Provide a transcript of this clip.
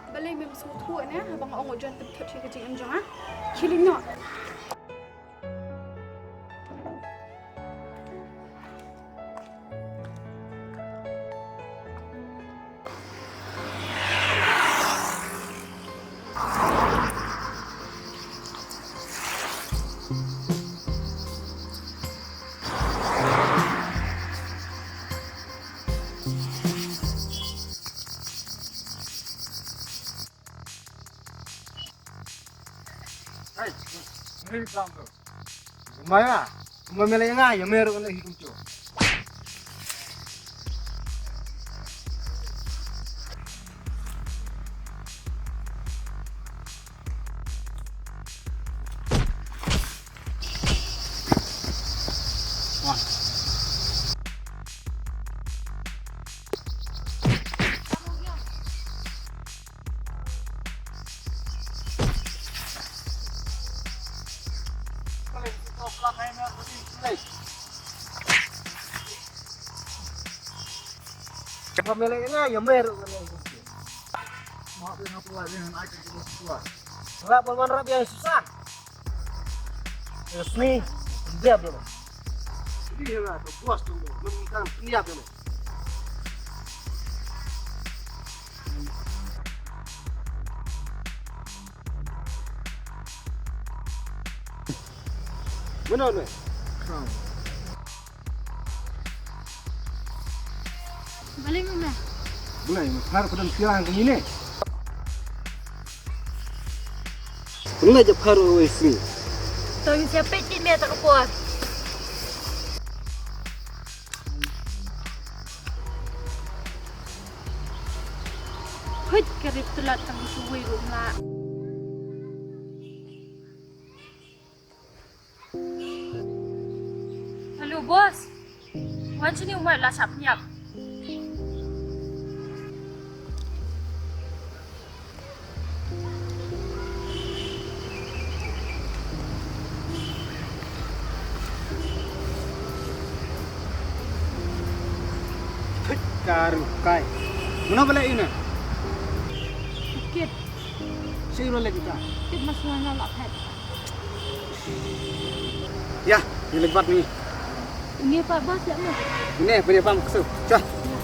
Balai memang semua tua ni, abang orang jual tempat kecil anjang ah. Killing nak. Hai, ini pelan tu. Maya, mama yang ayah mereka nak hidup tu. Pemiliknya yang baru kan itu. Maafin aku lah dengan aja terus tua. Enggak pemain rap yang susah. Resmi dia belum. Dia lah tu puas tu, meminta dia belum. Mana ni? Khraw. Balai mana? Balai, har pedang tiang ke ni. Pernah je paru isi. Tahu siapa cik ni tak puas. Hei, kerip telat tang suwi rumah. Halo bos, wan sini umai lah sapnyap. Karu kai. Mana balai ini? Kit, Siapa lagi kita? kit masalah nak pet. Ya, ini lebat ni. Ini Pak Bos tak mau. Ini punya pam kesuh. Cah. Ya.